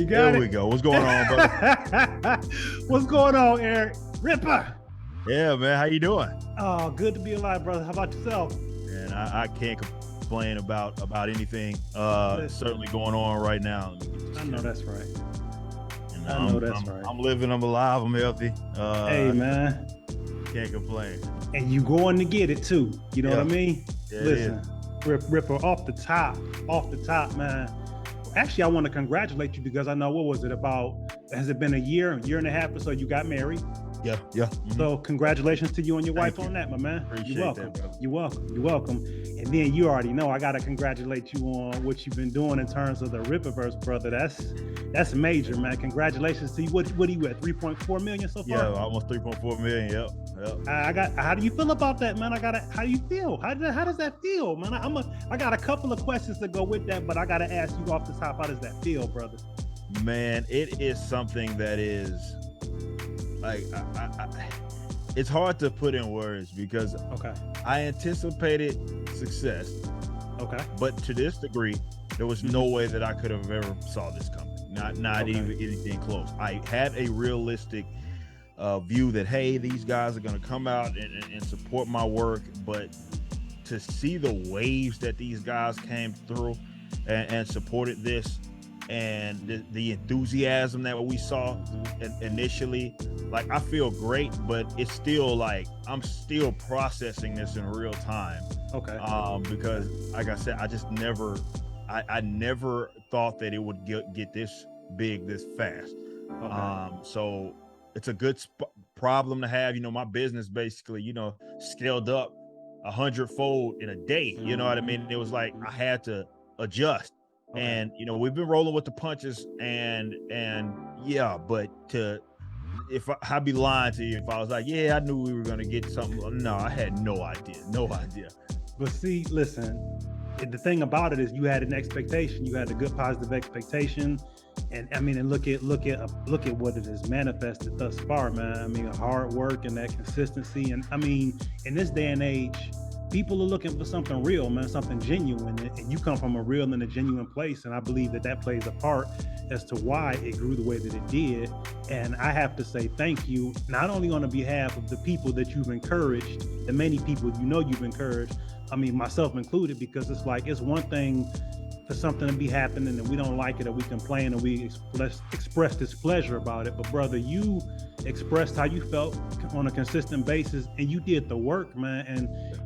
There we go. What's going on, brother? What's going on, Eric? Ripper. Yeah, man. How you doing? Oh, good to be alive, brother. How about yourself? Man, I can't complain about anything. Certainly going on right now. I know that's right. I'm living. I'm alive. I'm healthy. Hey, man. Can't complain. And you going to get it too. You know what I mean? Yeah, listen, Ripper, off the top, man. Actually, I want to congratulate you because I know, what was it about? Has it been a year and a half or so you got married? Yeah. Mm-hmm. So congratulations to you and your wife on that, my man. Appreciate You're welcome. That, brother. You're welcome. And then you already know I gotta congratulate you on what you've been doing in terms of the Rippaverse, brother. That's major, man. Congratulations to you. What are you at? 3.4 million so far? Yeah, almost 3.4 million. Yep. How do you feel about that, man? How do you feel? How does that feel, man? I got a couple of questions to go with that, but I gotta ask you off the top, how does that feel, brother? Man, it is something that is like it's hard to put in words because I anticipated success. Okay. But to this degree, there was no way that I could have ever saw this coming. Not even anything close. I had a realistic view that, hey, these guys are going to come out and support my work, but to see the waves that these guys came through and supported this, and the enthusiasm that we saw initially, like, I feel great, but it's still like I'm still processing this in real time. Okay. Because like I said, I just never thought that it would get this big this fast. Okay. So it's a good problem to have. You know, my business basically, scaled up 100-fold in a day. You know what I mean? It was like I had to adjust. Okay. And we've been rolling with the punches, and yeah, but if I'd be lying to you if I was like, yeah, I knew we were gonna get something. No, I had no idea. But see, listen, the thing about it is you had an expectation, you had a good positive expectation, and I mean, and look at what it has manifested thus far, man. I mean, hard work and that consistency, and I mean, in this day and age, people are looking for something real, man, something genuine, and you come from a real and a genuine place, and I believe that plays a part as to why it grew the way that it did. And I have to say thank you, not only on the behalf of the people that you've encouraged, the many people you've encouraged, I mean, myself included, because it's like, it's one thing for something to be happening and we don't like it, or we complain, or we express displeasure about it. But brother, you expressed how you felt on a consistent basis, and you did the work, man.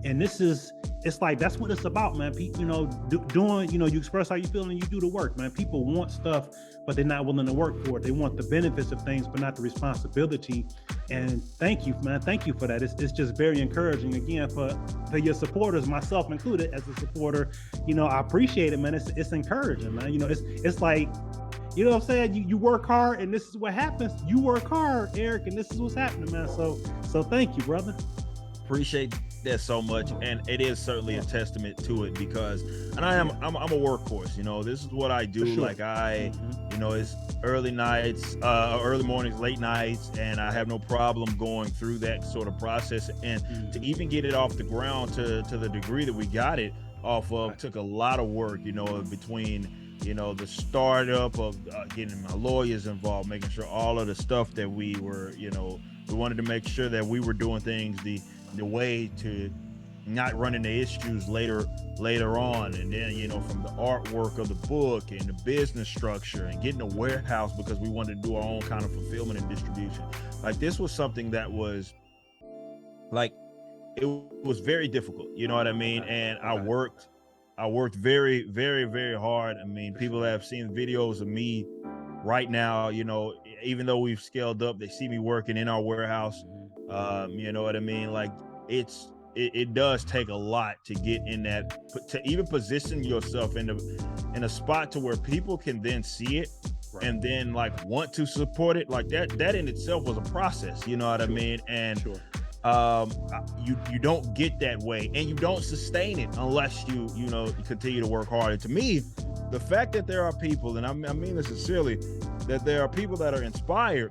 And it's like, that's what it's about, man. You express how you feel and you do the work, man. People want stuff, but they're not willing to work for it. They want the benefits of things, but not the responsibility. And thank you, man. Thank you for that. It's just very encouraging, again, for your supporters, myself included as a supporter. I appreciate it, man. It's encouraging, man. It's like, you know what I'm saying? You work hard, and this is what happens. You work hard, Eric, and this is what's happening, man. So thank you, brother. Appreciate that so much, and it is certainly a testament to it, because, and I'm a workhorse. This is what I do. Sure. Like it's early nights, early mornings, late nights, and I have no problem going through that sort of process. And to even get it off the ground to the degree that we got it off of took a lot of work. Between the startup of getting my lawyers involved, making sure all of the stuff that we were, we wanted to make sure that we were doing things the way to not run into issues later on. And then, from the artwork of the book and the business structure and getting a warehouse, because we wanted to do our own kind of fulfillment and distribution. Like, this was something that was like, it was very difficult, you know what I mean? And I worked very, very, very hard. I mean, people have seen videos of me right now, even though we've scaled up, they see me working in our warehouse. You know what I mean? Like, it does take a lot to get in that, to even position yourself in a spot to where people can then see it and then like want to support it, like that in itself was a process, you know what I mean? And you don't get that way, and you don't sustain it unless you continue to work hard. And to me, the fact that there are people, and I mean this sincerely, that there are people that are inspired,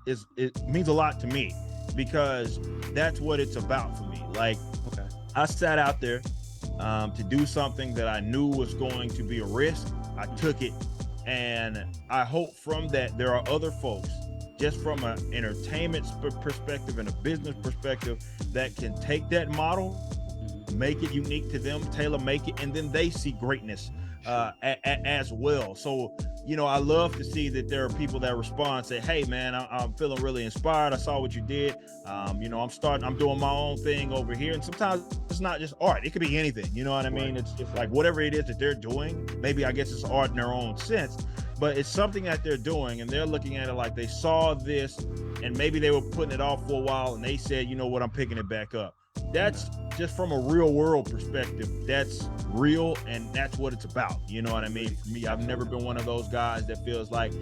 it means a lot to me, because that's what it's about for me. Like, I sat out there to do something that I knew was going to be a risk. I took it, and I hope from that there are other folks, just from an entertainment perspective and a business perspective, that can take that model, make it unique to them, tailor make it, and then they see greatness as well. So, I love to see that there are people that respond, say, hey man, I'm feeling really inspired. I saw what you did. I'm doing my own thing over here. And sometimes it's not just art. It could be anything. You know what I mean? It's just like whatever it is that they're doing, maybe I guess it's art in their own sense, but it's something that they're doing, and they're looking at it like they saw this and maybe they were putting it off for a while, and they said, you know what, I'm picking it back up. That's just from a real world perspective. That's real, and that's what it's about. You know what I mean? For me, I've never been one of those guys that feels like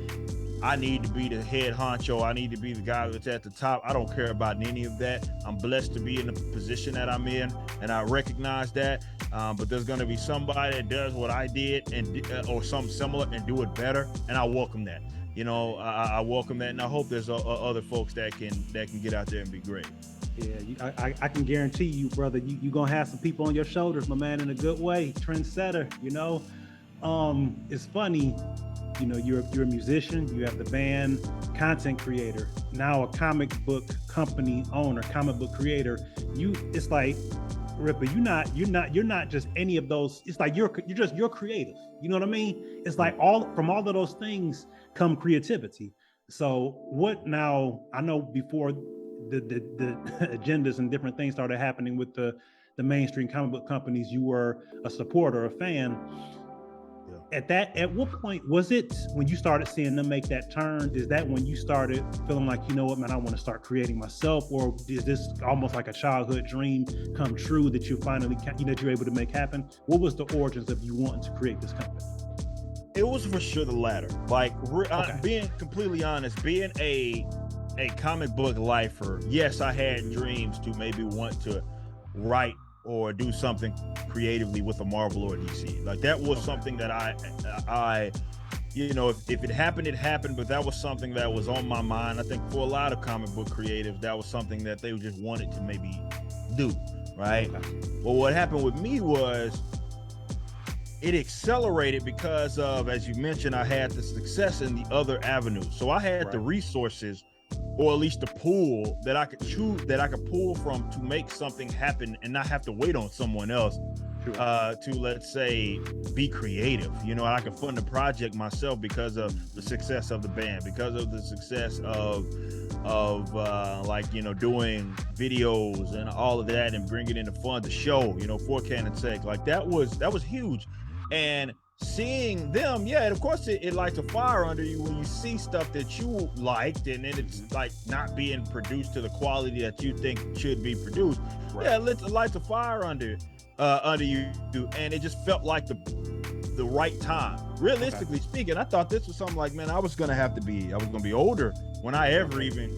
I need to be the head honcho. I need to be the guy that's at the top. I don't care about any of that. I'm blessed to be in the position that I'm in, and I recognize that. But there's going to be somebody that does what I did and or something similar and do it better, and I welcome that. I welcome that, and I hope there's other folks that can get out there and be great. Yeah, I can guarantee you, brother, you gonna have some people on your shoulders, my man, in a good way. Trendsetter, it's funny, you're a musician, you have the band, content creator, now a comic book company owner, comic book creator. It's like, Ripper, you're not just any of those. It's like you're creative. You know what I mean? It's like from all of those things come creativity. So what now? I know before the agendas and different things started happening with the mainstream comic book companies, you were a supporter, a fan. At what point was it when you started seeing them make that turn? Is that when you started feeling like, you know what, man, I want to start creating myself? Or is this almost like a childhood dream come true that you finally, that you're able to make happen? What was the origins of you wanting to create this company? It was for sure the latter. Like, being completely honest, being a comic book lifer, yes, I had dreams to maybe want to write or do something creatively with a Marvel or DC. Like, that was something that I if it happened, it happened, but that was something that was on my mind. I think for a lot of comic book creatives, that was something that they just wanted to maybe do, right? Well, what happened with me was it accelerated because of, as you mentioned, I had the success in the other avenues. So I had the resources, or at least the pool that I could pull from to make something happen and not have to wait on someone else to, let's say, be creative. I could fund the project myself because of the success of the band, because of the success of doing videos and all of that, and bringing in the fund the show, for Canon's sake. Like, that was huge. And seeing them, and of course it lights a fire under you when you see stuff that you liked, and then it's like not being produced to the quality that you think should be produced. It lights a fire under you, and it just felt like the right time. Realistically speaking, I thought this was something like, man, I was gonna be older when I ever even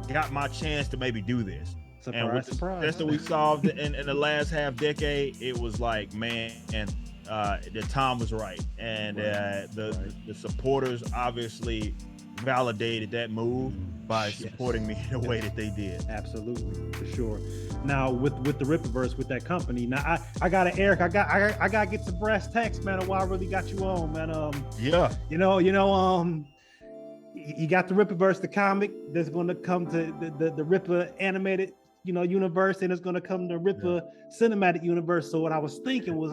got my chance to maybe do this. Surprise. That's what we saw in the last half decade. It was like, man, and the time was right, and the supporters obviously validated that move by supporting me in the way that they did. Absolutely, for sure. Now with the Rippaverse, with that company, now I got to Eric, I got to get some brass tacks, man, of why I really got you on, man. You got the Rippaverse, the comic that's going to come to the Ripper animated universe, and it's going to come to Ripper cinematic universe. So what I was thinking was,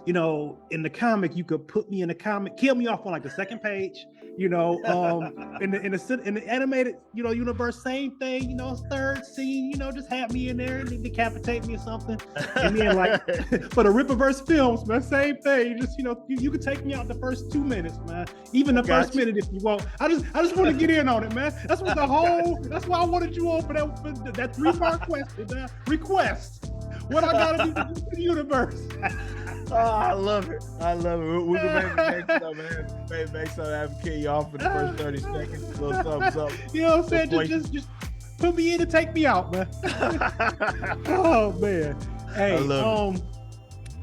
in the comic, you could put me in the comic, kill me off on like the second page, in the animated, universe, same thing, third scene, just have me in there and decapitate me or something. And then like for the Rippaverse films, man, same thing. Just, you could take me out the first 2 minutes, man. Even the first minute if you want. I just want to get in on it, man. That's why I wanted you on for that 3-part question, man. Request. What I gotta do to the universe. I love it. I love it. We can make some have kill you off for the first 30 seconds. A little something. You know what I'm saying? Just put me in and take me out, man. Oh man. Hey,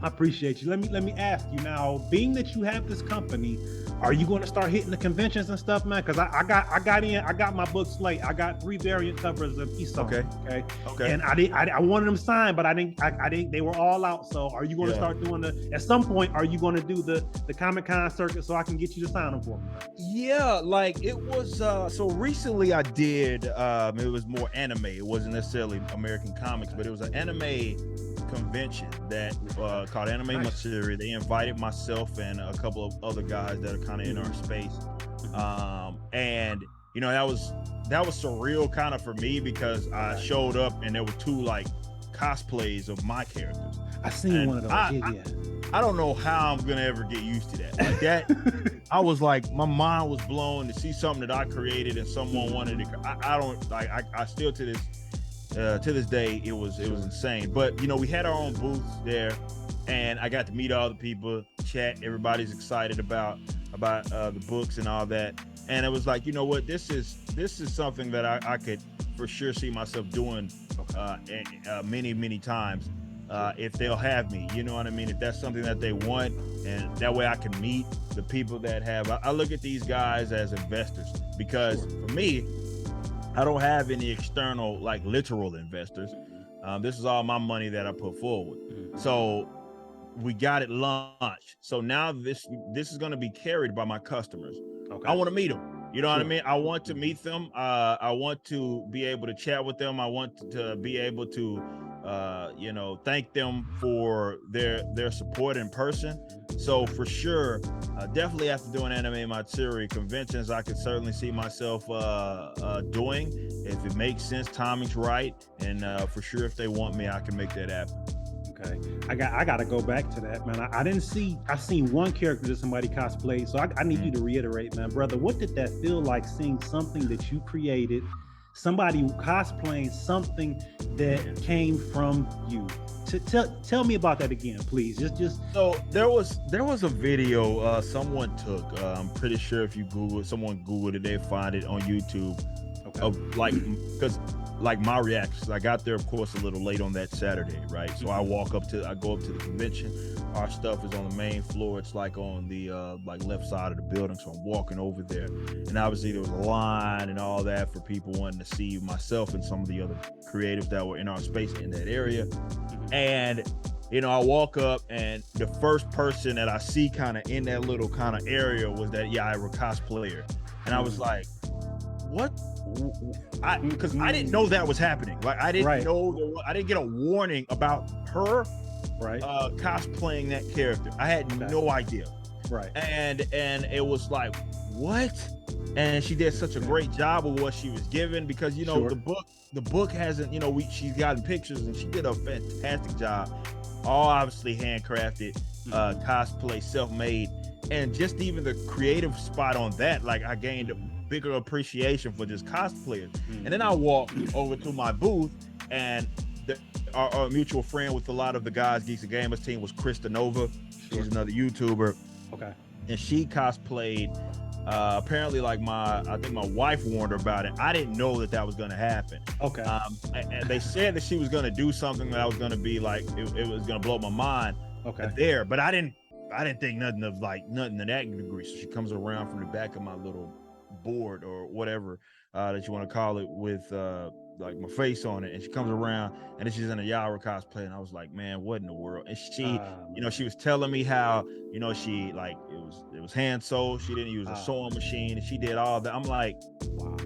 I appreciate you. Let me ask you now, being that you have this company, are you going to start hitting the conventions and stuff, man? Because I got my book slate. I got 3 variant covers of Esau. Okay. And I wanted them signed, but I didn't. They were all out. So are you going to start doing at some point? Are you going to do the Comic-Con circuit so I can get you to sign them for me? Yeah, like it was. So recently I did. It was more anime. It wasn't necessarily American comics, but it was an anime convention that called Anime Matsuri. They invited myself and a couple of other guys that are kind of in our space, and you know that was surreal kind of for me because I showed up and there were 2 like cosplays of my characters. I seen one of those. I don't know how I'm gonna ever get used to that. Like that, I was like, my mind was blown to see something that I created and someone wanted it. I don't like. I still to this day it was insane. But you know, we had our own booths there, and I got to meet all the people, chat. Everybody's excited about the books and all that. And it was like, you know what, this is something that I could for sure see myself doing many times if they'll have me. You know what I mean? If that's something that they want, and that way I can meet the people that have. I look at these guys as investors because for me, I don't have any external, like literal investors. This is all my money that I put forward. So we got it launched. So now this is going to be carried by my customers. I want to meet them. You know what I mean? I want to meet them. I want to be able to chat with them. I want to be able to, thank them for their support in person. So for sure, definitely after doing Anime Matsuri conventions, I could certainly see myself doing, if it makes sense, timing's right, and for sure, if they want me, I can make that happen. Okay, I got to go back to that, man. I seen one character that somebody cosplayed, so I need you to reiterate, man, brother. What did that feel like, seeing something that you created, somebody cosplaying something that came from you? Tell me about that again, please. Just so there was a video someone took. I'm pretty sure if you someone Googled it, they find it on YouTube. Of like, because like my reactions, I got there of course a little late on that Saturday, right? So I go up to the convention. Our stuff is on the main floor. It's like on the like left side of the building. So I'm walking over there, and obviously there was a line and all that for people wanting to see myself and some of the other creatives that were in our space in that area. And you know, I walk up, and the first person that I see kind of in that little kind of area was that Yaira cosplayer, and I was like, what? Because I didn't know that was happening. Like I didn't know, I didn't get a warning about her cosplaying that character. I had no idea. And it was like, what? And she did such a great job of what she was given, because you know the book hasn't, you know, she's gotten pictures and she did a fantastic job. All obviously handcrafted, cosplay, self-made, and just even the creative spot on that, like I gained a bigger appreciation for just cosplayers. And then I walked over to my booth, and our mutual friend with a lot of the guys, Geeks and Gamers team, was Krista Nova. She's another YouTuber. And she cosplayed. Apparently, like I think my wife warned her about it. I didn't know that was going to happen. And they said that she was going to do something that was going to be like it was going to blow my mind. There, but I didn't think nothing to that degree. So she comes around from the back of my little board or whatever that you want to call it, with like my face on it, and she comes around, and then she's in a Yaira cosplay, and I was like, man, what in the world? And she you know, she was telling me how, you know, she like it was hand sewed, she didn't use a sewing machine, and she did all that. I'm like, wow,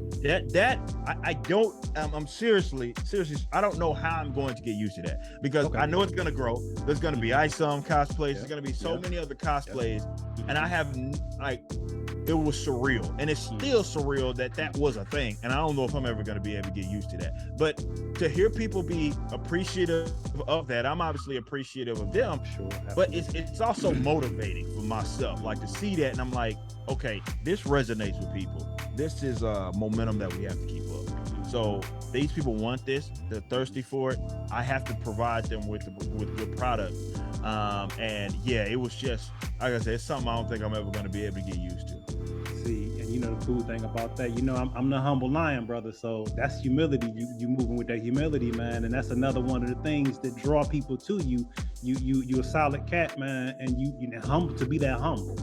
I'm seriously I don't know how I'm going to get used to that, because I know it's going to grow. There's going to be ISOM cosplays, there's going to be so many other cosplays, and I have like, it was surreal, and it's still surreal that was a thing, and I don't know if I'm ever going to be able to get used to that. But to hear people be appreciative of that, I'm obviously appreciative of them, but it's also motivating for myself, like to see that, and I'm like, okay, this resonates with people. This is momentum that we have to keep up. So these people want this, they're thirsty for it. I have to provide them with good product. And yeah, it was just, like I said, it's something I don't think I'm ever going to be able to get used to. See, and you know the cool thing about that, you know, I'm the humble lion, brother. So that's humility. You moving with that humility, man, and that's another one of the things that draw people to you. You a solid cat, man, and you humble to be that humble.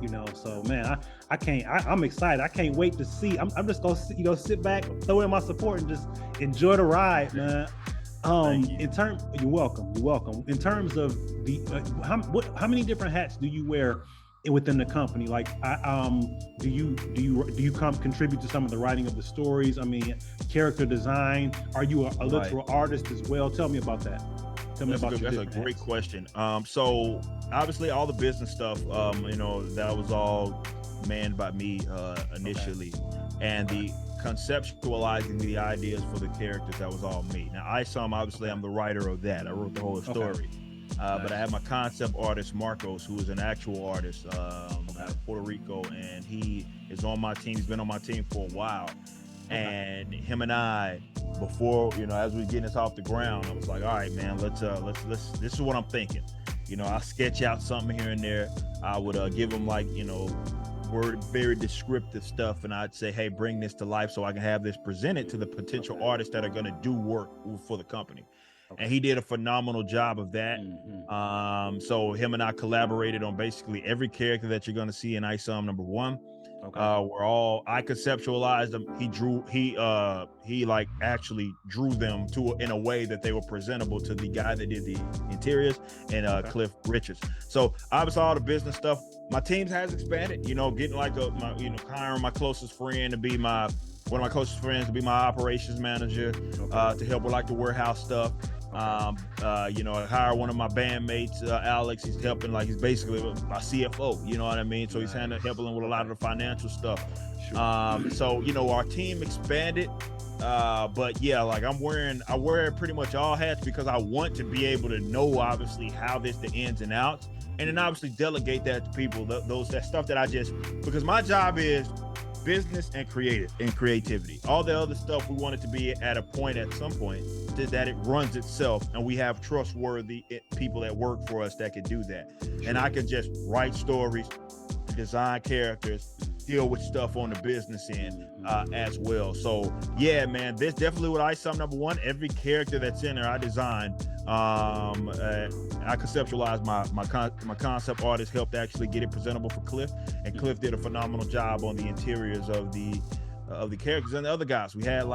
You know, so man, I'm excited. I can't wait to see. I'm just gonna sit back, throw in my support, and just enjoy the ride, man. You're welcome. In terms of the how many different hats do you wear within the company? Like, do you contribute to some of the writing of the stories? I mean, character design. Are you a literal artist as well? Tell me about that. That's a great question. So obviously all the business stuff, that was all manned by me initially, and the conceptualizing the ideas for the characters, that was all me. Now obviously I'm the writer of that. I wrote the whole story. But I have my concept artist Marcos, who is an actual artist out of Puerto Rico, and he is on my team. He's been on my team for a while. And him and I, before, as we getting this off the ground, I was like, all right, man, let's this is what I'm thinking. I sketch out something here and there. I would give him very descriptive stuff, and I'd say, hey, bring this to life so I can have this presented to the potential artists that are going to do work for the company. And he did a phenomenal job of that. So him and I collaborated on basically every character that you're going to see in ISOM number 1. I conceptualized them. He actually drew them in a way that they were presentable to the guy that did the interiors, and Cliff Richards. So obviously all the business stuff, my team has expanded, getting hiring my closest friend to be one of my closest friends to be my operations manager, to help with the warehouse stuff. Hire one of my bandmates, Alex. He's helping, he's basically my CFO, you know what I mean? So he's helping with a lot of the financial stuff. So our team expanded, but yeah, I wear pretty much all hats because I want to be able to know obviously how the ins and outs, and then obviously delegate that to people, that stuff that because my job is business and creativity. All the other stuff, we want it to be at a point at some point that it runs itself, and we have trustworthy people that work for us that can do that. And I can just write stories, design characters, deal with stuff on the business end as well. So yeah, man, this definitely what ISOM number 1. Every character that's in there, I designed. I conceptualized. My concept artist helped actually get it presentable for Cliff, and Cliff did a phenomenal job on the interiors of the characters and the other guys. We had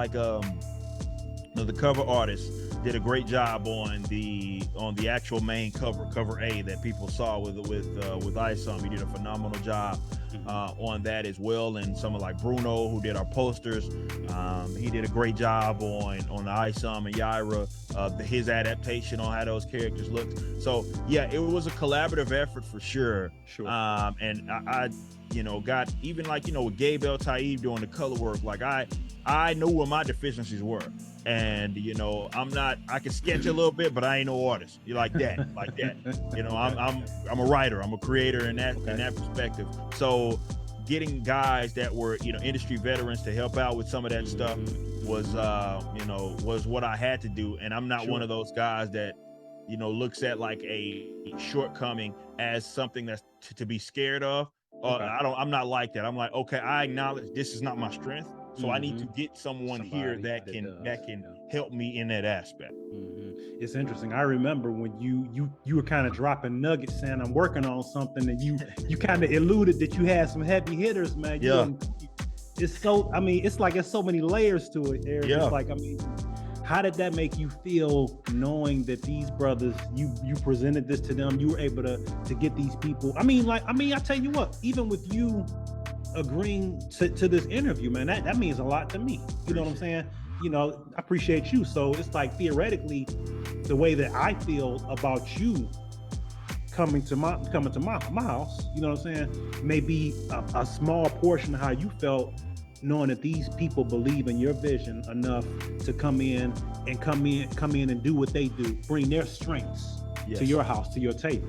the cover artist did a great job on the actual main cover A that people saw with ISOM. He did a phenomenal job on that as well. And someone like Bruno, who did our posters, he did a great job on the ISOM and Yaira, his adaptation on how those characters looked. So yeah, it was a collaborative effort for sure. And I got even with Gabe El Taib doing the color work, I know where my deficiencies were. And I can sketch a little bit, but I ain't no artist. You like that. I'm a writer, I'm a creator in that perspective. So getting guys that were industry veterans to help out with some of that stuff was what I had to do. And I'm not one of those guys that looks at a shortcoming as something that's to be scared of. I'm not like that. I'm like, okay, I acknowledge this is not my strength. So I need to get somebody here that can help me in that aspect. It's interesting. I remember when you were kind of dropping nuggets, saying I'm working on something, and you kind of alluded that you had some heavy hitters, man. It's so, it's so many layers to it, Eric. It's how did that make you feel, knowing that these brothers, you presented this to them, you were able to get these people? I tell you what, even with you agreeing to this interview, man, that means a lot to me. You know what I'm saying? I appreciate you. So it's theoretically, the way that I feel about you coming to my house, you know what I'm saying, may be a small portion of how you felt, knowing that these people believe in your vision enough to come in and do what they do, bring their strengths to your house, to your table,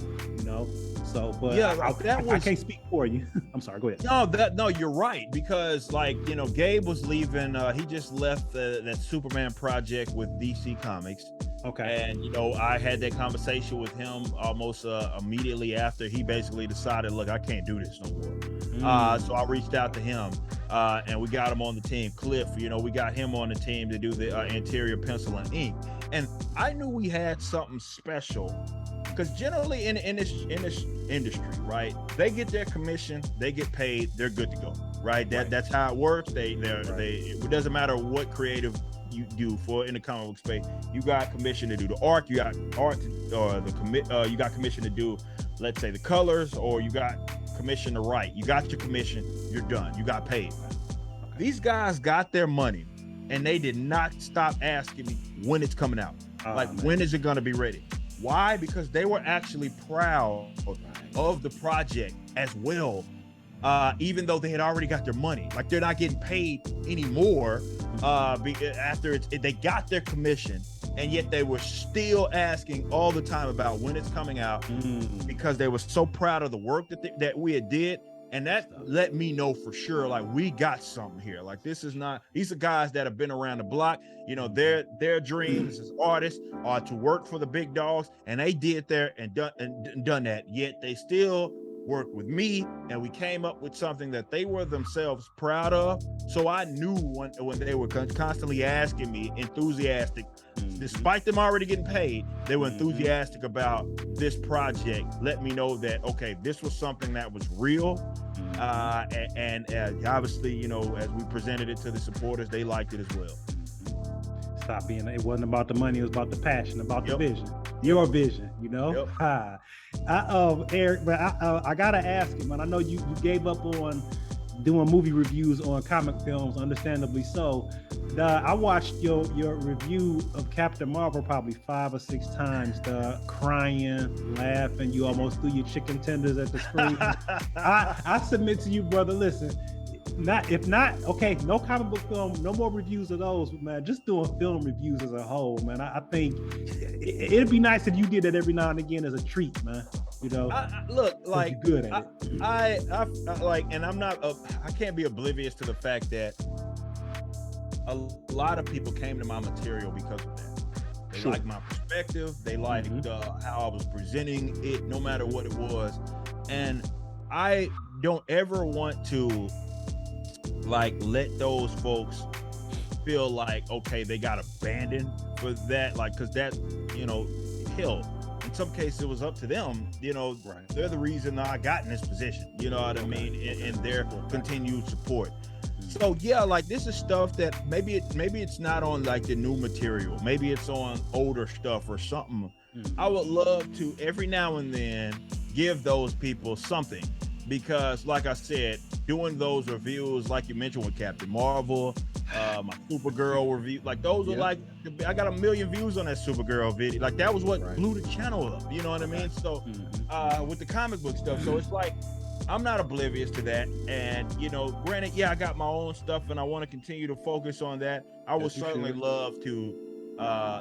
So, but I can't speak for you. I'm sorry, go ahead. No, you're right, because Gabe was leaving. He just left that Superman project with DC Comics. Okay. And, you know, I had that conversation with him almost immediately after. He basically decided, look, I can't do this no more. So I reached out to him and we got him on the team. Cliff, you know, we got him on the team to do the interior pencil and ink. And I knew we had something special because generally in this industry, right, they get their commission, they get paid, they're good to go, right? That's how it works. It doesn't matter what creative you do for in the comic book space. You got commission to do the art, you got art or you got commission to do, let's say, the colors, or you got commission to write. You got your commission, you're done, you got paid. These guys got their money and they did not stop asking me when it's coming out. When is it going to be ready? Why? Because they were actually proud of the project as well. Even though they had already got their money, like they're not getting paid anymore after they got their commission, and yet they were still asking all the time about when it's coming out because they were so proud of the work that we had did. And that let me know for sure, like, we got something here. Like, these are guys that have been around the block. You know, their dreams as artists are to work for the big dogs, and they did there and done that. Yet they still worked with me, and we came up with something that they were themselves proud of. So I knew when they were constantly asking me, enthusiastic, despite them already getting paid, they were enthusiastic about this project. Let me know that, okay, this was something that was real. And obviously, you know, as we presented it to the supporters, they liked it as well. It wasn't about the money, it was about the passion, about the vision. Your vision, you know? Eric, but I gotta ask you, man, I know you gave up on doing movie reviews on comic films, understandably so. I watched your review of Captain Marvel probably 5 or 6 times, crying, laughing, you almost threw your chicken tenders at the screen. I submit to you, brother, listen, no comic book film, no more reviews of those, man. Just doing film reviews as a whole, man. I think it'd be nice if you did that every now and again as a treat, man. You know, look, like, you're good at it. I like, and I can't be oblivious to the fact that a lot of people came to my material because of that. They liked my perspective. They liked how I was presenting it, no matter what it was. And I don't ever want to, like, let those folks feel like, okay, they got abandoned for that, like, because that, you know, hell, in some cases it was up to them, you know. They're the reason I got in this position, you know what I mean, and their continued support. So yeah, like, this is stuff that maybe it's not on, like, the new material, maybe it's on older stuff or something. I would love to every now and then give those people something, because like I said, doing those reviews, like you mentioned with Captain Marvel, my Supergirl review, like, those are like, I got 1 million views on that Supergirl video. Like, that was what blew the channel up, you know what I mean? So with the comic book stuff, so it's like, I'm not oblivious to that. And, you know, granted, I got my own stuff and I want to continue to focus on that. I would certainly love to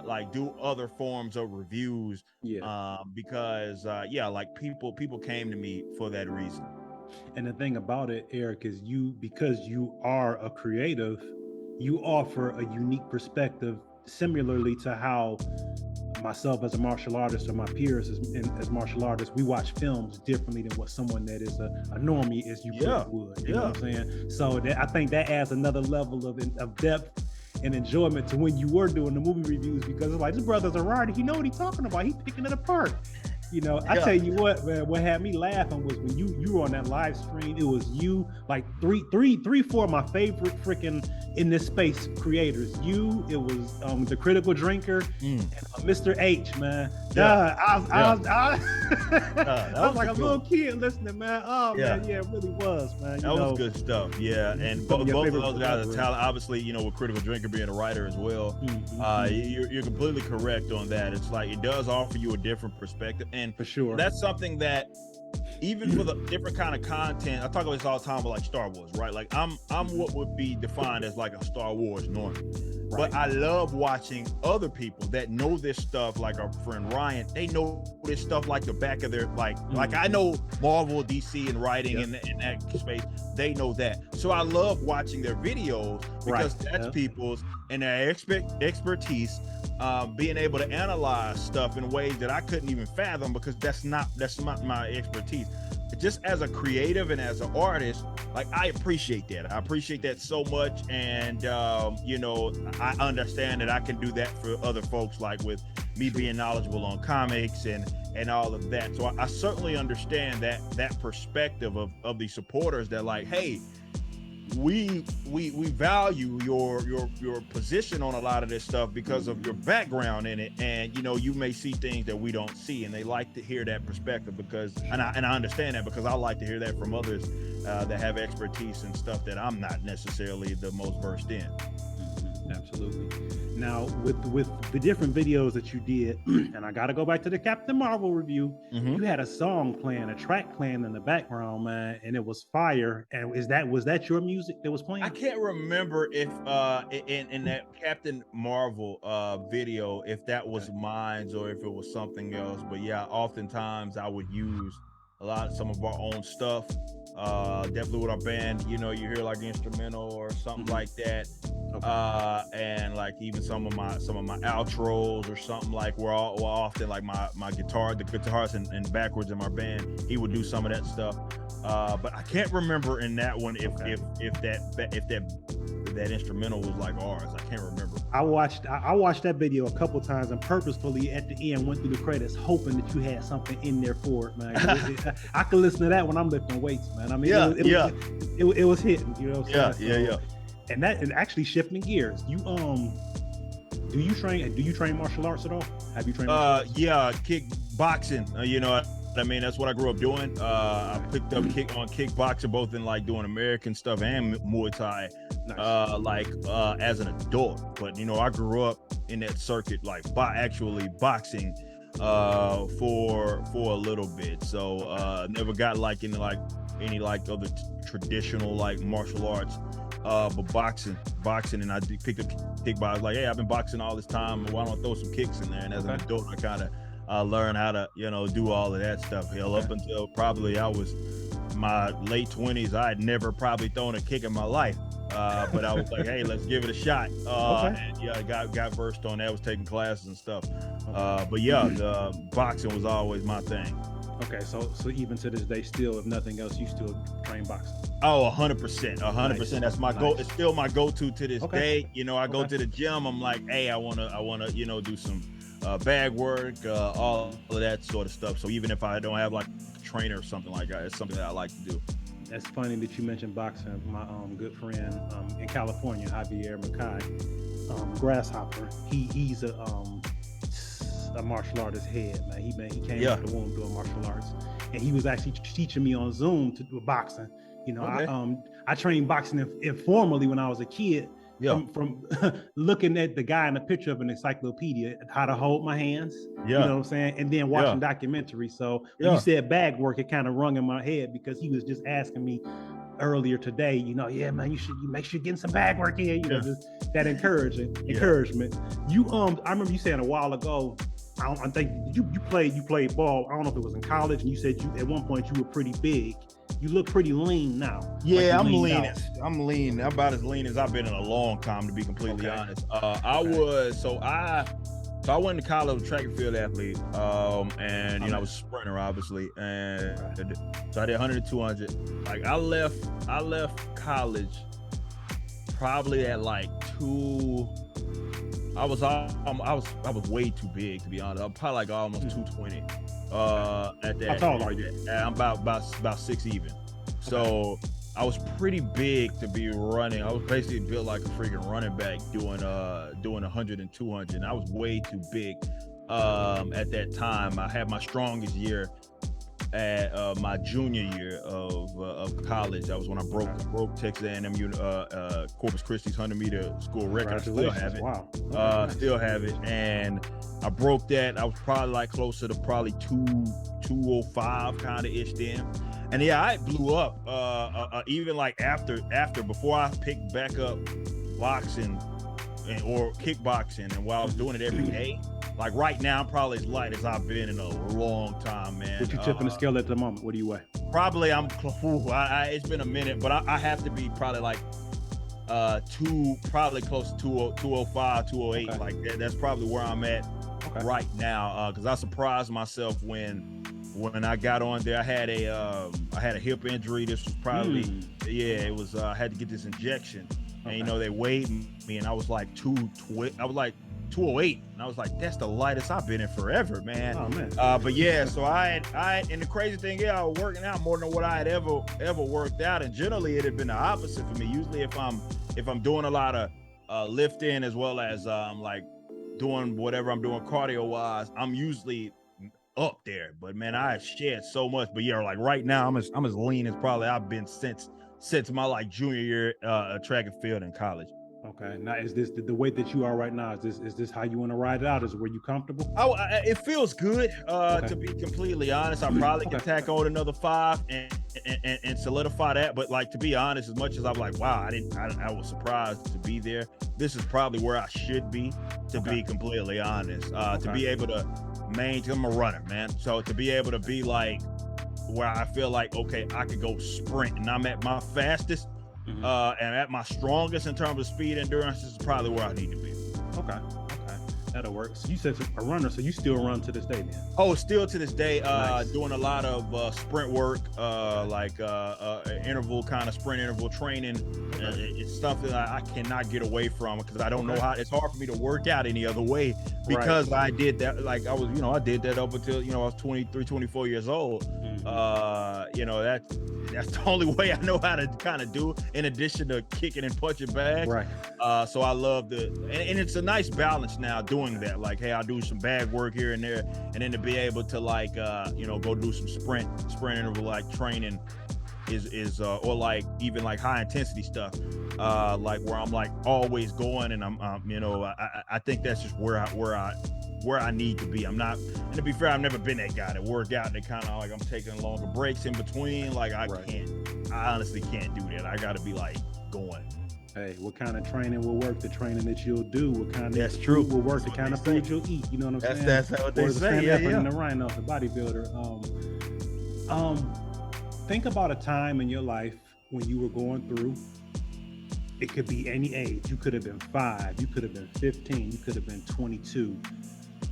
like, do other forms of reviews, because like, people came to me for that reason. And the thing about it, Eric, is because you are a creative, you offer a unique perspective, similarly to how myself as a martial artist or my peers as martial artists, we watch films differently than what someone that is a normie, as you would. You know what I'm saying? So I think that adds another level of depth and enjoyment to when you were doing the movie reviews, because it's like, this brother's a writer, he know what he's talking about, he's picking it apart. You know, I tell you what, man, what had me laughing was when you were on that live stream. It was you, like, three, four of my favorite freaking in this space creators. It was the Critical Drinker and Mr. H, man. I was like a little kid listening, man. Oh man, it really was, man. That was good stuff. Yeah, and both of those guys are talented. Obviously, you know, with Critical Drinker being a writer as well, you're completely correct on that. It's like, it does offer you a different perspective. And for sure, that's something that, even for the different kind of content, I talk about this all the time with, like, Star Wars, right? Like, I'm what would be defined as, like, a Star Wars normie, but I love watching other people that know this stuff, like our friend Ryan. They know this stuff like the back of their like I know Marvel, DC, and writing in that space. They know that. So I love watching their videos because that's people's and their expertise. Being able to analyze stuff in ways that I couldn't even fathom because that's not my expertise. Just as a creative and as an artist, like I appreciate that. I appreciate that so much, and you know, I understand that I can do that for other folks, like with me being knowledgeable on comics and all of that. So I certainly understand that perspective of the supporters that like, hey, we value your position on a lot of this stuff because of your background in it, and you know, you may see things that we don't see, and they like to hear that perspective because and I understand that because I like to hear that from others that have expertise and stuff that I'm not necessarily the most versed in. Absolutely. Now, with the different videos that you did, and I got to go back to the Captain Marvel review, you had a song playing, a track playing in the background, man, and it was fire. And was that your music that was playing? I can't remember if in that Captain Marvel video, if that was mine or if it was something else. But yeah, oftentimes I would use some of our own stuff. Definitely with our band, you know, you hear like instrumental or something like that. And like even some of my outros or something, like we're often like my guitar, the guitarist and backwards in my band, he would do some of that stuff. But I can't remember in that one if that instrumental was like ours. I can't remember. I watched that video a couple times and purposefully at the end went through the credits hoping that you had something in there for it, man. I can listen to that when I'm lifting weights, man. I mean, it was hitting, you know what I'm saying? Yeah. And actually shifting gears, you do you train martial arts at all? Have you trained martial arts? Yeah, kickboxing. You know, I mean, that's what I grew up doing. I picked up kickboxing, both in like doing American stuff and Muay Thai, as an adult. But you know, I grew up in that circuit, like actually boxing for a little bit. So never got like into like any like other traditional like martial arts. But boxing, and I picked up kickboxing. I was like, hey, I've been boxing all this time. Why don't I throw some kicks in there? And as an adult, I kind of learned how to, you know, do all of that stuff. Hell, up until probably I was my late 20s, I had never probably thrown a kick in my life. But I was like, hey, let's give it a shot. And yeah, I got versed on that. I was taking classes and stuff. But yeah, the boxing was always my thing. Okay, so even to this day, still, if nothing else, you still train boxing? Oh, 100%. 100%. That's my goal. It's still my go-to to this day. You know, I go to the gym. I'm like, hey, I wanna, you know, do some bag work, all of that sort of stuff. So even if I don't have like a trainer or something like that, it's something that I like to do. That's funny that you mentioned boxing. My good friend in California, Javier Mackay, Grasshopper. He's a martial artist head, man. He came out the womb doing martial arts, and he was actually teaching me on Zoom to do boxing. You know, I trained boxing informally when I was a kid. From looking at the guy in the picture of an encyclopedia, how to hold my hands, you know what I'm saying, and then watching documentaries. So when you said bag work, it kind of rung in my head because he was just asking me earlier today, you know, yeah, man, you make sure you're getting some bag work in, you know, just that encouragement. You I remember you saying a while ago, I think you played ball. I don't know if it was in college, and you said at one point you were pretty big. You look pretty lean now. Yeah, I'm lean. I'm lean. I'm about as lean as I've been in a long time, to be completely honest. I went to college, a track and field athlete, and you know, I was a sprinter, obviously, and so I did 100 and 200. Like I left college probably at like I was way too big, to be honest. I'm probably like almost 220. At that. How tall are you? I'm about 6 even. So I was pretty big to be running. I was basically built like a freaking running back doing 100 and 200. And I was way too big at that time. I had my strongest year at my junior year of college. That was when I broke Texas A&M Corpus Christi's 100-meter school record. I still have it. Wow. Still have it. And I broke that. I was probably like closer to probably 205 kind of ish then. And yeah, I blew up even like before I picked back up boxing or kickboxing, and while I was doing it every day, like right now, I'm probably as light as I've been in a long time, man. What you tipping the scale at the moment? What do you weigh? Probably it's been a minute, but I have to be probably like probably close to 205, 208. Okay. Like that's probably where I'm at right now. Because I surprised myself when I got on there. I had a hip injury. This was probably it was I had to get this injection. And you know, they weighed me and I was like 208, and I was like, that's the lightest I've been in forever, man. Oh man. But yeah, so I and the crazy thing is, I was working out more than what I had ever worked out, and generally it had been the opposite for me. Usually if I'm doing a lot of lifting as well as like doing whatever I'm doing cardio wise, I'm usually up there. But man, I shed so much. But yeah, like right now I'm as lean as probably I've been since my like junior year track and field in college. Okay. Now, is this the weight that you are right now? Is this how you want to ride it out? Is where you comfortable? It feels good. To be completely honest, I probably can tack on another 5 and solidify that. But like, to be honest, as much as I'm like, wow, I was surprised to be there. This is probably where I should be, to be completely honest. To be able to maintain, I'm a runner, man. So to be able to be like where I feel like, okay, I could go sprint and I'm at my fastest. And at my strongest in terms of speed endurance, this is probably where I need to be. Okay, that'll work. So you said a runner, so you still run to this day, man? Oh, still to this day, nice. Doing a lot of sprint work, like interval kind of sprint interval training. It's stuff that I cannot get away from because I don't know how. It's hard for me to work out any other way because I did that. Like I did that up until I was 23, 24 years old. That's the only way I know how to kind of do it, in addition to kicking and punching bags. Right. So I love and it's a nice balance now doing that. Like, hey, I'll do some bag work here and there, and then to be able to like, go do some sprint interval like training is or like even like high intensity stuff, like where I'm like always going, and I think that's just where I need to be. I'm not, and to be fair, I've never been that guy that work out and kind of like I'm taking longer breaks in between. Like I honestly can't do that. I got to be like going. Hey, what kind of training will work? The training that you'll do. What kind of food will work? The kind of food you'll eat. You know what I'm saying? That's what they say. Yeah. The rhino, the bodybuilder. Think about a time in your life when you were going through. It could be any age. You could have been 5. You could have been 15. You could have been 22.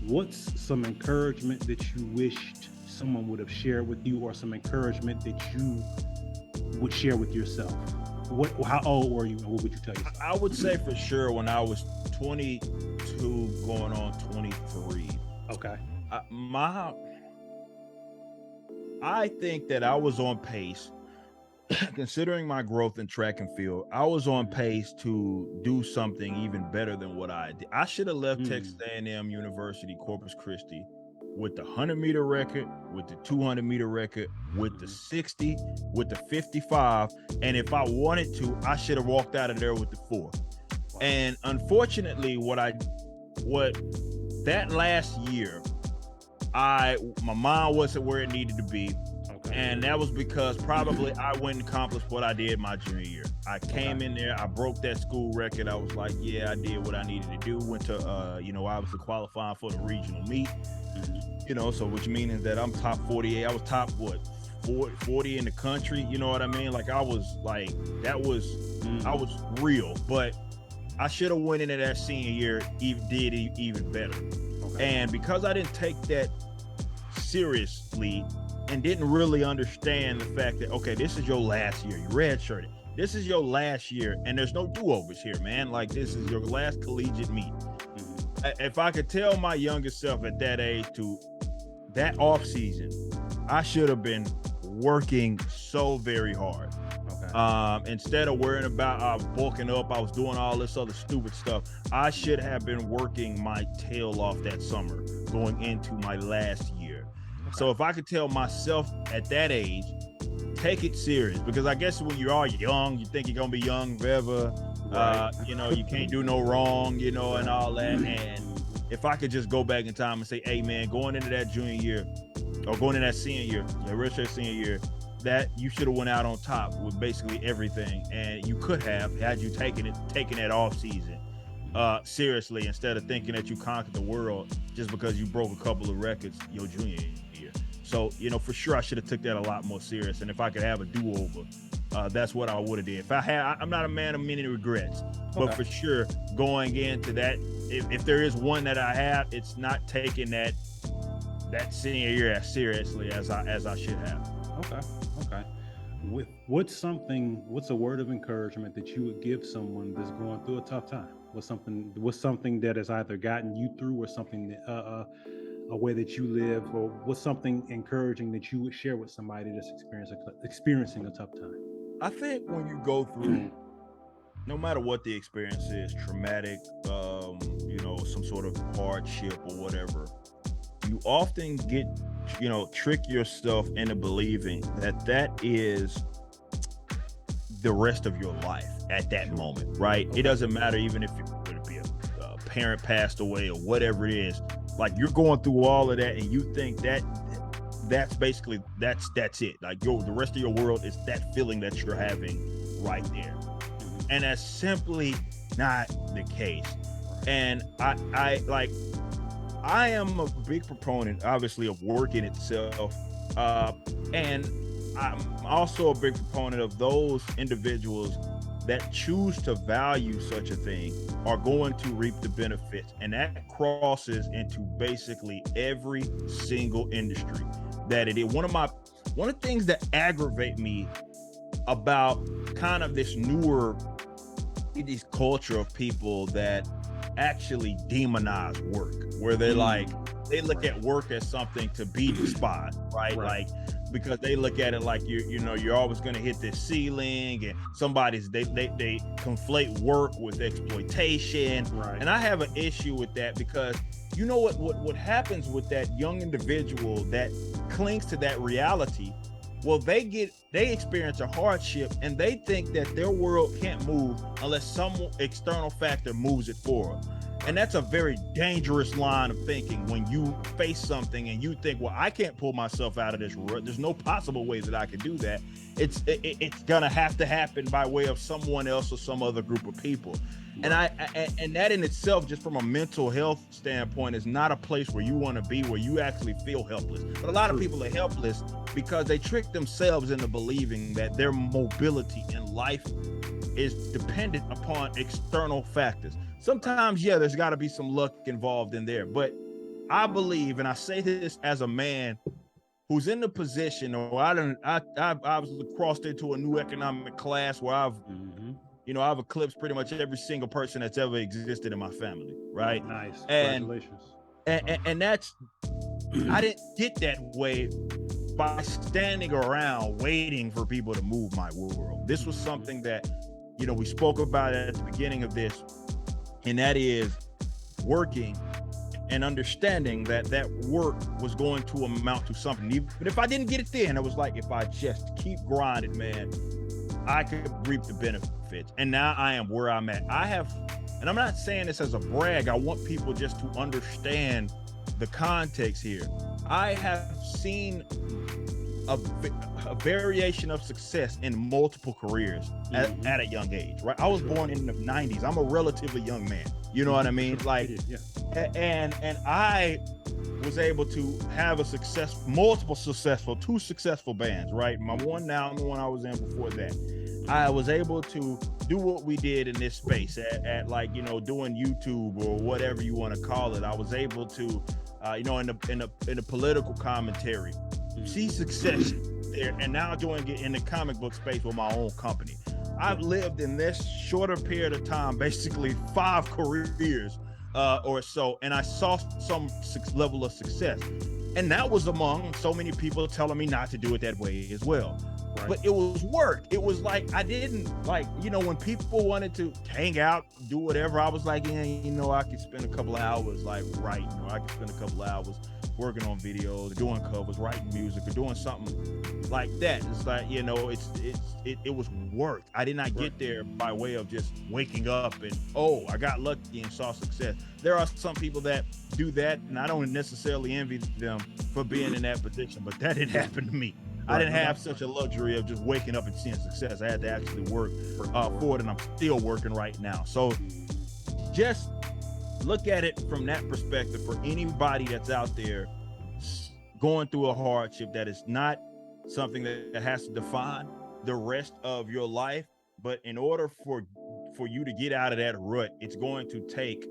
What's some encouragement that you wished someone would have shared with you, or some encouragement that you would share with yourself? How old were you, and what would you tell yourself? I would say for sure when I was 22 going on 23. Okay. I think that I was on pace, considering my growth in track and field. I was on pace to do something even better than what I did. I should have left Texas A&M University, Corpus Christi, with the 100-meter record, with the 200-meter record, with the 60, with the 55, and if I wanted to, I should have walked out of there with the 4. And unfortunately, what that last year, my mind wasn't where it needed to be. And that was because probably I went and accomplished what I did my junior year. I came in there, I broke that school record. I was like, yeah, I did what I needed to do. Went to, obviously qualifying for the regional meet, so which means that I'm top 48. I was top, 40 in the country. You know what I mean? Like I was like, I was real, but I should have went into that senior year, did even better. And because I didn't take that seriously, and didn't really understand the fact that, okay, this is your last year. You redshirted. This is your last year, and there's no do-overs here, man. Like, this is your last collegiate meet. If I could tell my younger self at that age to that off season, I should have been working so very hard. Instead of worrying about bulking up, I was doing all this other stupid stuff. I should have been working my tail off that summer going into my last year. So if I could tell myself at that age, take it serious, because I guess when you are young, you think you're gonna be young forever. You can't do no wrong, and all that. And if I could just go back in time and say, hey man, going into that junior year or going into that senior year, the redshirt senior year, that you should have went out on top with basically everything. And you could have, had you taken that off season seriously, instead of thinking that you conquered the world just because you broke a couple of records your junior year. So, for sure I should have took that a lot more serious. And if I could have a do-over, that's what I would have did. I'm not a man of many regrets, but for sure going into that, if there is one that I have, it's not taking that senior year as seriously as I should have. Okay. What's a word of encouragement that you would give someone that's going through a tough time? What's something that has either gotten you through, or something that a way that you live, or what's something encouraging that you would share with somebody that's experiencing a tough time? I think when you go through, no matter what the experience is, traumatic, some sort of hardship or whatever, you often get, trick yourself into believing that is the rest of your life at that moment, right? It doesn't matter even if it would be a parent passed away or whatever it is. Like, you're going through all of that and you think that's basically that's it. Like, the rest of your world is that feeling that you're having right there. And that's simply not the case. And I am a big proponent, obviously, of work in itself. And I'm also a big proponent of those individuals that choose to value such a thing are going to reap the benefits. And that crosses into basically every single industry that it is. One of the things that aggravate me about kind of this culture of people that actually demonize work, where they're like, they look at work as something to be despised, right? Like, because they look at it like you're always going to hit this ceiling, and they conflate work with exploitation. And I have an issue with that, because you know what happens with that young individual that clings to that reality. Well, they experience a hardship and they think that their world can't move unless some external factor moves it forward. And that's a very dangerous line of thinking when you face something and you think, well, I can't pull myself out of this rut. There's no possible ways that I can do that. It's gonna have to happen by way of someone else or some other group of people. And and that in itself, just from a mental health standpoint, is not a place where you want to be, where you actually feel helpless. But a lot of people are helpless because they trick themselves into believing that their mobility in life is dependent upon external factors. Sometimes, there's got to be some luck involved in there. But I believe, and I say this as a man who's in the position, or I've crossed into a new economic class where I've eclipsed pretty much every single person that's ever existed in my family, right? Nice. Congratulations. And that's, I didn't get that way by standing around waiting for people to move my world. This was something that, we spoke about at the beginning of this, and that is working and understanding that work was going to amount to something. Even if I didn't get it then, it was like, if I just keep grinding, man, I could reap the benefits. And now I am where I'm at. And I'm not saying this as a brag, I want people just to understand the context here. I have seen a variation of success in multiple careers at a young age, right? I was born in the 90s. I'm a relatively young man. You know what I mean? Like, and I was able to have two successful bands, right? My one now and the one I was in before that. I was able to do what we did in this space at like, doing YouTube or whatever you want to call it. I was able to, in the political commentary, see success there, and now doing it in the comic book space with my own company. I've lived in this shorter period of time, basically 5 careers or so, and I saw some level of success. And that was among so many people telling me not to do it that way as well. Right. But it was work. It was like, I didn't like, when people wanted to hang out, do whatever, I was like, I could spend a couple of hours like writing, or I could spend a couple of hours working on videos, doing covers, writing music, or doing something like that. It's like, it was work. I did not get there by way of just waking up and, I got lucky and saw success. There are some people that do that, and I don't necessarily envy them for being in that position, but that didn't happen to me. I didn't have such a luxury of just waking up and seeing success. I had to actually work for it, and I'm still working right now. So just look at it from that perspective for anybody that's out there going through a hardship that is not something that has to define the rest of your life. But in order for you to get out of that rut, it's going to take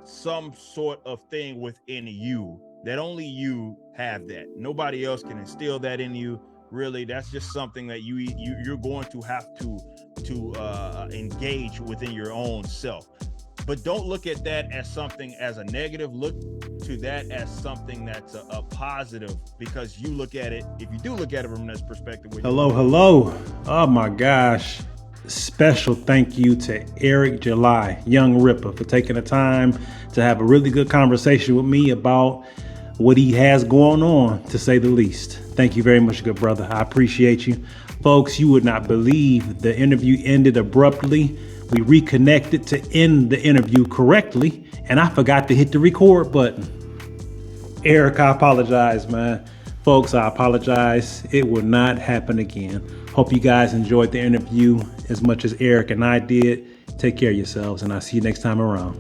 some sort of thing within you that only you have. That nobody else can instill that in you. Really, that's just something that you're going to have to engage within your own self. But don't look at that as something as a negative. Look to that as something that's a positive, because you look at it, if you do look at it from this perspective. Hello. Oh my gosh. Special thank you to Eric July, Young Ripper, for taking the time to have a really good conversation with me about what he has going on, to say the least. Thank you very much, good brother. I appreciate you. Folks, you would not believe the interview ended abruptly. We reconnected to end the interview correctly, and I forgot to hit the record button. Eric, I apologize, man. Folks, I apologize. It will not happen again. Hope you guys enjoyed the interview as much as Eric and I did. Take care of yourselves, and I'll see you next time around.